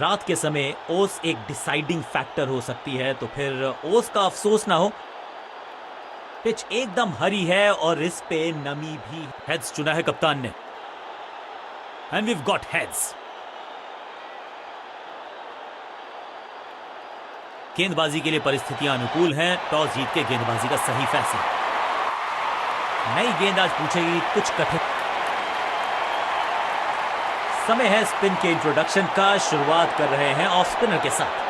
रात के समय ओस एक डिसाइडिंग फैक्टर हो सकती है, तो फिर ओस का अफसोस ना हो। पिच एकदम हरी है और इस पे नमी भी। हेड्स चुना है कप्तान ने, एंड वीव गॉट हेड्स। गेंदबाजी के लिए परिस्थितियां अनुकूल हैं। टॉस जीत के गेंदबाजी का सही फैसला। नई गेंद आज पूछेगी कुछ कठिन। समय है स्पिन के इंट्रोडक्शन का। शुरुआत कर रहे हैं ऑफ स्पिनर के साथ।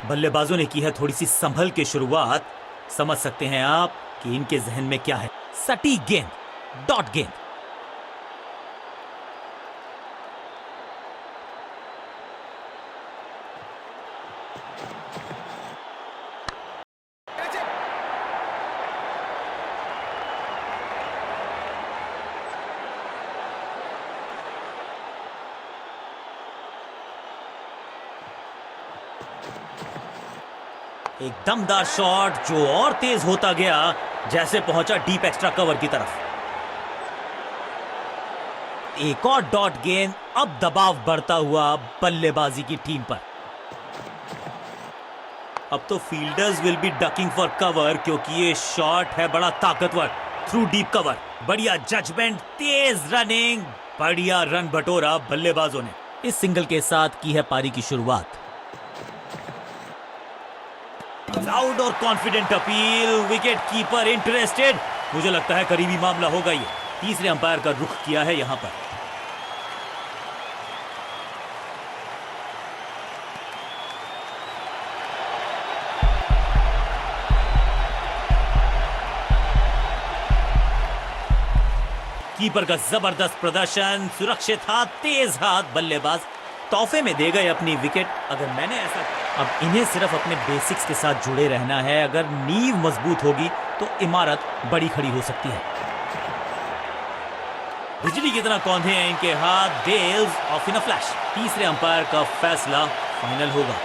बल्लेबाजों ने की है थोड़ी सी संभल के शुरुआत। समझ सकते हैं आप कि इनके जहन में क्या है। सटीक गेंद, डॉट गेंद। एक दमदार शॉट जो और तेज होता गया जैसे पहुंचा डीप एक्स्ट्रा कवर की तरफ। एक और डॉट गेंद। अब दबाव बढ़ता हुआ बल्लेबाजी की टीम पर। अब तो fielders will be ducking for cover, क्योंकि ये शॉट है बड़ा ताकतवर थ्रू डीप कवर। बढ़िया जजमेंट, तेज रनिंग, बढ़िया रन बटोरा बल्लेबाजों ने। इस सिंगल के साथ की है पारी की शुरुआत। लाउड और confident appeal. Wicket keeper interested. मुझे लगता है करीबी मामला होगा ये। तीसरे अंपायर का रुख किया है यहां पर। कीपर का जबरदस्त प्रदर्शन। सुरक्षित हाथ, तेज हाथ बल्लेबाज तोहफे में दे गए अपनी विकेट। अगर मैंने ऐसा, अब इन्हें सिर्फ अपने बेसिक्स के साथ जुड़े रहना है। अगर नींव मजबूत होगी तो इमारत बड़ी खड़ी हो सकती है। बिजली की तरह कौंधे हैं इनके हाथ। Bails off in a flash. तीसरे अंपायर का फैसला फाइनल होगा।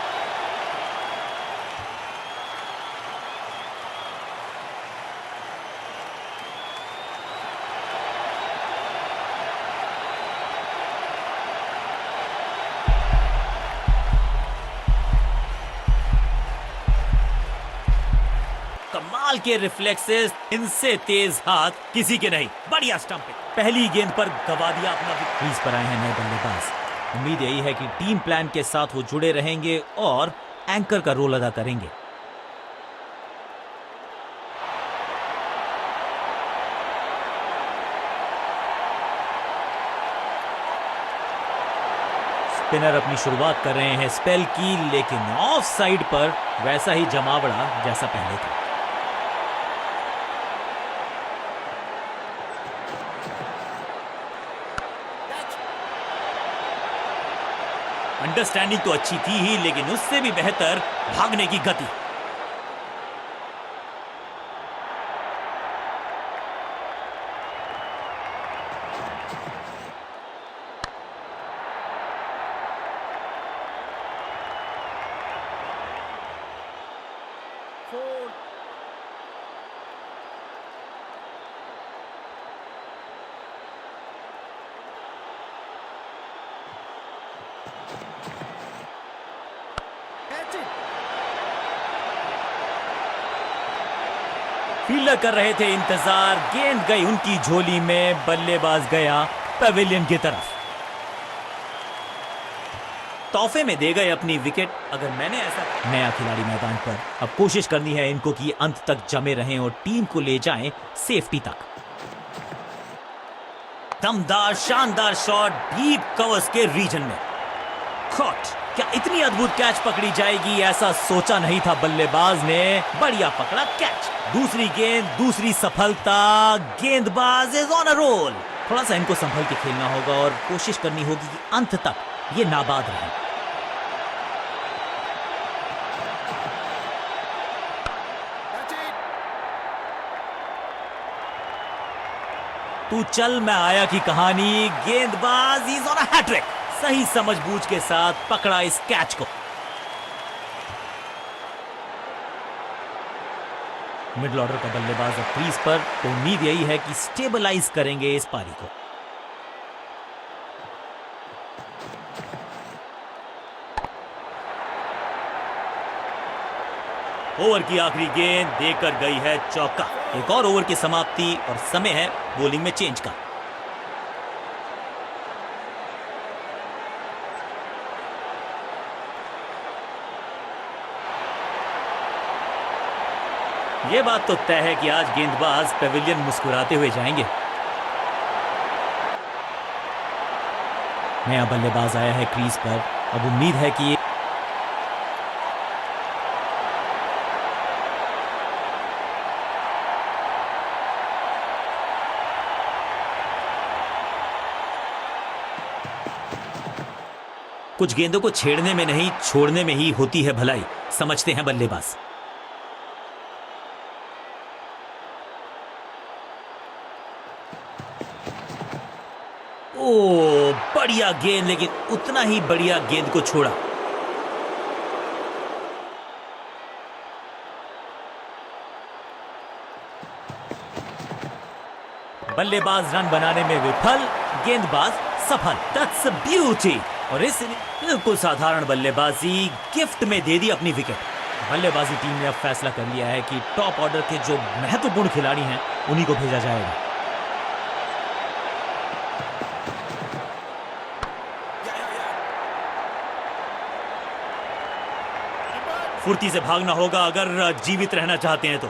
कमाल के रिफ्लेक्सेस, इनसे तेज हाथ किसी के नहीं। बढ़िया स्टंपिंग। पहली गेंद पर गवा दिया अपना। क्रीज पर आए हैं नए बल्लेबाज। उम्मीद यही है कि टीम प्लान के साथ वो जुड़े रहेंगे और एंकर का रोल अदा करेंगे। स्पिनर अपनी शुरुआत कर रहे हैं स्पेल की, लेकिन ऑफ साइड पर वैसा ही जमावड़ा जैसा पहले था। अंडरस्टैंडिंग तो अच्छी थी ही, लेकिन उससे भी बेहतर भागने की गति। फील्डर कर रहे थे इंतजार। गेंद गई उनकी झोली में। बल्लेबाज गया पवेलियन की तरफ। तोहफे में दे गए अपनी विकेट। अगर मैंने ऐसा, नया खिलाड़ी मैदान पर, अब कोशिश करनी है इनको कि अंत तक जमे रहें और टीम को ले जाएं सेफ्टी तक। दमदार शानदार शॉट डीप कवर्स के रीजन में। कॉट। क्या इतनी अद्भुत कैच पकड़ी जाएगी, ऐसा सोचा नहीं था बल्लेबाज ने। बढ़िया पकड़ा कैच। दूसरी गेंद, दूसरी सफलता। गेंदबाज इज ऑन अ रोल। थोड़ा सा इनको संभल के खेलना होगा और कोशिश करनी होगी कि अंत तक ये नाबाद रहे। तू चल मैं आया की कहानी। गेंदबाज इज ऑन अ हैट्रिक। सही समझबूझ के साथ पकड़ा इस कैच को। मिडिल ऑर्डर का बल्लेबाज अब क्रीज पर, तो उम्मीद यही है कि स्टेबलाइज करेंगे इस पारी को। ओवर की आखिरी गेंद देकर गई है चौका। एक और ओवर की समाप्ति और समय है बॉलिंग में चेंज का। यह बात तो तय है कि आज गेंदबाज पेविलियन मुस्कुराते हुए जाएंगे। नया बल्लेबाज आया है क्रीज पर। अब उम्मीद है कि कुछ गेंदों को छेड़ने में नहीं, छोड़ने में ही होती है भलाई, समझते हैं बल्लेबाज। ओ बढ़िया गेंद, लेकिन उतना ही बढ़िया गेंद को छोड़ा। बल्लेबाज रन बनाने में विफल, गेंदबाज सफल। That's a beauty. और इस बिल्कुल साधारण बल्लेबाजी गिफ्ट में दे दी अपनी विकेट। बल्लेबाजी टीम ने अब फैसला कर लिया है कि टॉप ऑर्डर के जो महत्वपूर्ण खिलाड़ी हैं उन्हीं को भेजा जाएगा। फुर्ती से भागना होगा अगर जीवित रहना चाहते हैं तो।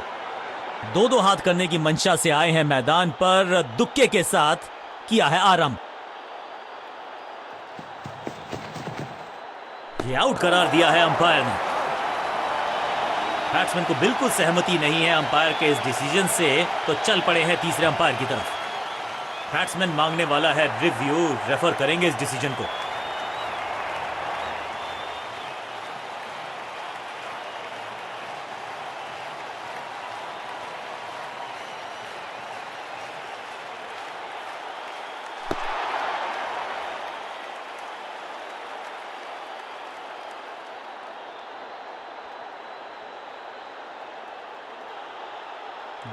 दो दो हाथ करने की मंशा से आए हैं मैदान पर, दुक्के के साथ किया है आरंभ। ये आउट करार दिया है अंपायर ने। बैट्समैन को बिल्कुल सहमति नहीं है अंपायर के इस डिसीजन से, तो चल पड़े हैं तीसरे अंपायर की तरफ। बैट्समैन मांगने वाला है रिव्यू, रेफर करेंगे इस डिसीजन को।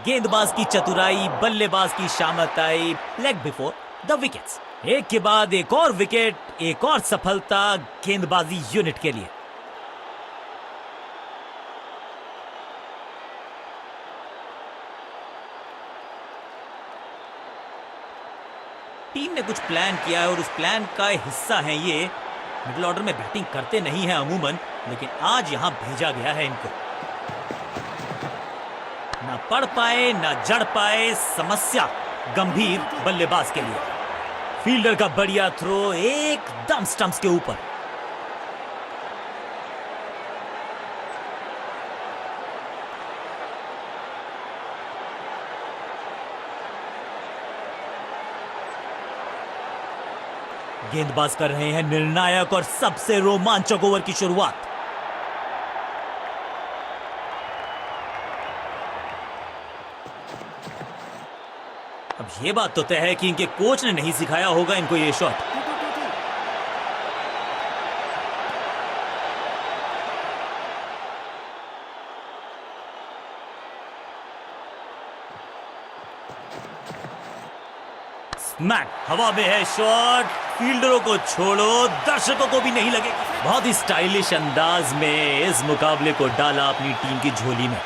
गेंदबाज की चतुराई, बल्लेबाज की शामताई, लेग बिफोर द विकेट्स। एक के बाद एक और विकेट, एक और सफलता गेंदबाजी यूनिट के लिए। टीम ने कुछ प्लान किया है और उस प्लान का हिस्सा है ये। मिडिल ऑर्डर में बैटिंग करते नहीं है अमूमन, लेकिन आज यहां भेजा गया है इनको। ना पढ़ पाए ना जड़ पाए, समस्या गंभीर बल्लेबाज के लिए। फील्डर का बढ़िया थ्रो एकदम स्टंप्स के ऊपर। गेंदबाज कर रहे हैं निर्णायक और सबसे रोमांचक ओवर की शुरुआत। अब ये बात तो तय है कि इनके कोच ने नहीं सिखाया होगा इनको ये शॉट। स्मैक, हवा में है शॉट। फील्डरों को छोड़ो, दर्शकों को भी नहीं लगेगी। बहुत ही स्टाइलिश अंदाज में इस मुकाबले को डाला अपनी टीम की झोली में।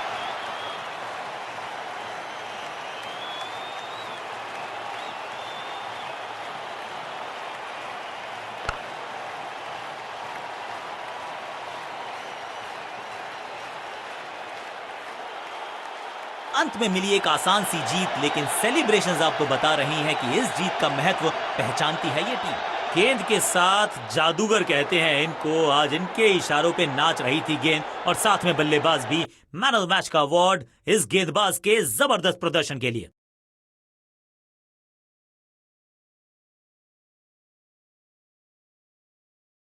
अंत में मिली एक आसान सी जीत, लेकिन सेलिब्रेशंस आपको बता रही हैं कि इस जीत का महत्व पहचानती है ये टीम। गेंद के साथ जादूगर कहते हैं इनको। आज इनके इशारों पे नाच रही थी गेंद और साथ में बल्लेबाज भी। मैन ऑफ द मैच का अवार्ड इस गेंदबाज के जबरदस्त प्रदर्शन के लिए।